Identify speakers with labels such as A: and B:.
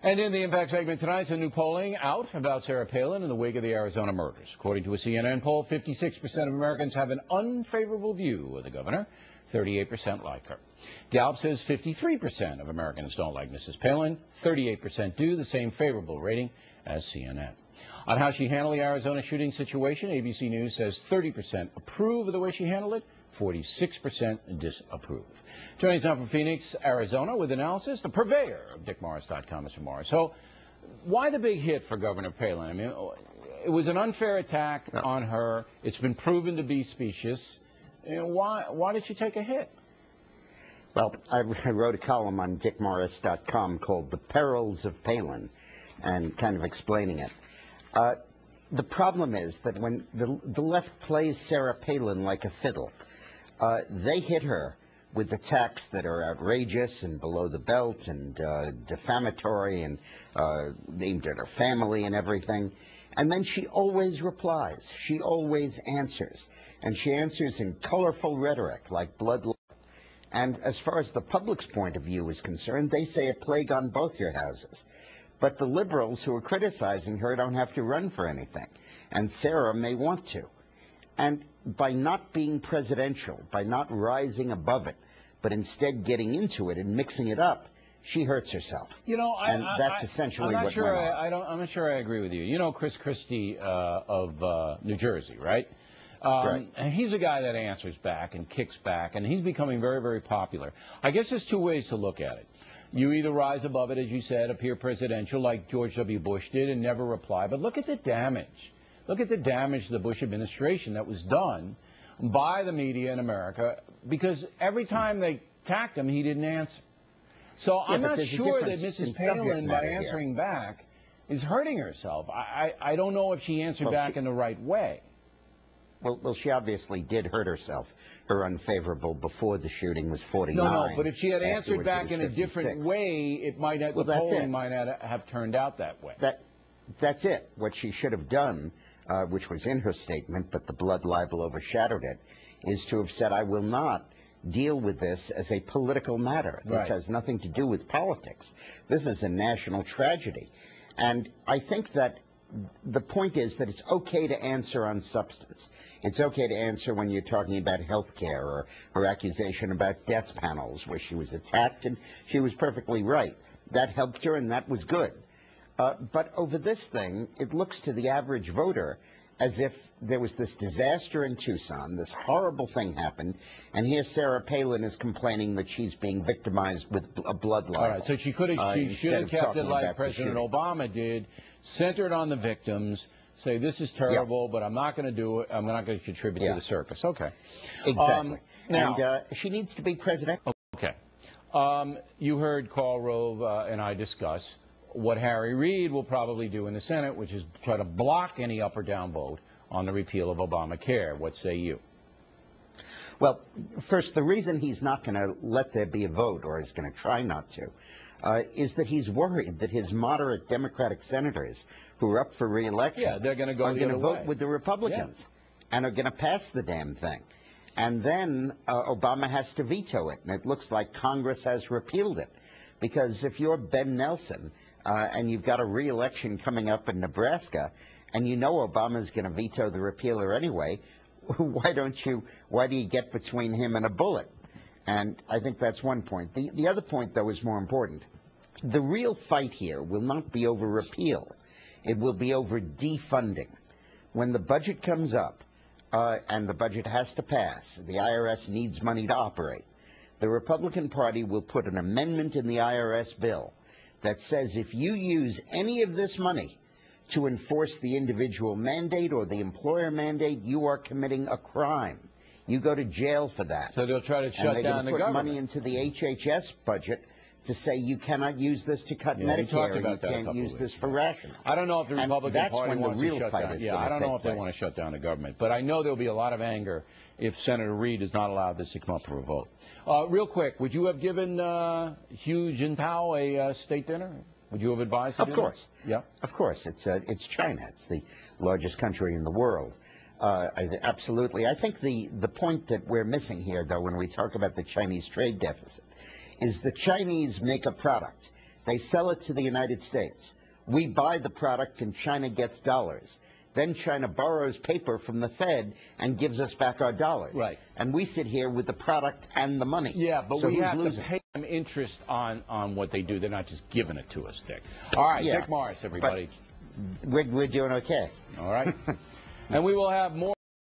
A: And in the Impact segment tonight, some new polling out about Sarah Palin in the wake of the Arizona murders. According to a CNN poll, 56% of Americans have an unfavorable view of the governor. 38% like her. Gallup says 53% of Americans don't like Mrs. Palin. 38% do, the same favorable rating as CNN. On how she handled the Arizona shooting situation, ABC News says 30% approve of the way she handled it. 46% disapprove. Joining us now from Phoenix, Arizona, with analysis, the purveyor of DickMorris.com, Mr. Morris. So, why the big hit for Governor Palin? I mean, it was an unfair attack on her. It's been proven to be specious. Why did she take a hit?
B: Well, I wrote a column on DickMorris.com called "The Perils of Palin," and kind of explaining it. The problem is that when the left plays Sarah Palin like a fiddle, they hit her with attacks that are outrageous and below the belt and defamatory and aimed at her family and everything. And then she always replies. She always answers. And she answers in colorful rhetoric like blood. And as far as the public's point of view is concerned, they say a plague on both your houses. But the liberals who are criticizing her don't have to run for anything. And Sarah may want to. And by not being presidential, by not rising above it, but instead getting into it and mixing it up, she hurts herself.
A: You know,
B: that's essentially what went on.
A: I'm not sure I agree with you. You know Chris Christie of New Jersey, right?
B: Right.
A: And he's a guy that answers back and kicks back, and he's becoming very, very popular. I guess there's two ways to look at it. You either rise above it, as you said, appear presidential like George W. Bush did and never reply. But look at the damage. Look at the damage to the Bush administration that was done by the media in America, because every time they attacked him, he didn't answer. So I'm not sure that Mrs. Palin, by answering back, is hurting herself. I don't know if she answered back in the right way.
B: Well, she obviously did hurt herself. Her unfavorable before the shooting was 49.
A: No, but if she had answered back in a different way, it might have, the polling might not have turned out that way.
B: That's it. What she should have done, which was in her statement, but the blood libel overshadowed it, is to have said, I will not deal with this as a political matter. This has nothing to do with politics. This is a national tragedy. And I think that the point is that it's okay to answer on substance. It's okay to answer when you're talking about health care or her accusation about death panels where she was attacked, and she was perfectly right. That helped her, and that was good. But over this thing, it looks to the average voter as if there was this disaster in Tucson, this horrible thing happened, and here Sarah Palin is complaining that she's being victimized with a blood libel.
A: All right, so she should have kept it like President Obama did, centered on the victims, say this is terrible, but I'm not going to do it. I'm not going to contribute to the circus. Okay.
B: Exactly.
A: Now,
B: and she needs to be presidential.
A: Okay. You heard Karl Rove and I discuss what Harry Reid will probably do in the Senate, which is try to block any up or down vote on the repeal of Obamacare. What say you?
B: Well, first, the reason he's not going to let there be a vote, or is going to try not to, is that he's worried that his moderate Democratic senators who are up for re-election
A: they're going to
B: vote with the Republicans and are going to pass the damn thing. And then Obama has to veto it, and it looks like Congress has repealed it. Because if you're Ben Nelson and you've got a re-election coming up in Nebraska, and you know Obama's going to veto the repealer anyway, why do you get between him and a bullet? And I think that's one point. The other point, though, is more important. The real fight here will not be over repeal. It will be over defunding. When the budget comes up, and the budget has to pass, the IRS needs money to operate, the Republican Party will put an amendment in the IRS bill that says if you use any of this money to enforce the individual mandate or the employer mandate, you are committing a crime. You go to jail for that.
A: So they'll try to shut down the government.
B: And they're going to put money into the HHS budget to say you cannot use this to cut Medicare, and you can't use this for rationing.
A: I don't know if the Republican Party wants to shut down.
B: I
A: don't know if they want to shut down the government, but I know there'll be a lot of anger if Senator Reid is not allowed this to come up for a vote. Real quick, would you have given Hu Jintao a state dinner? Would you have advised him?
B: Of course.
A: Yeah.
B: Of course. It's China. It's the largest country in the world. Absolutely. I think the point that we're missing here, though, when we talk about the Chinese trade deficit, is the Chinese make a product They sell it to the United States. We buy the product and China gets dollars. Then China borrows paper from the Fed and gives us back our dollars.
A: Right.
B: And we sit here with the product and the money.
A: Yeah, but
B: so
A: we
B: who's
A: have
B: losing?
A: to pay them interest on what they do. They're not just giving it to us, Dick. All right,
B: Yeah,
A: Dick Morris, everybody.
B: We're doing okay.
A: All right. And we will have more.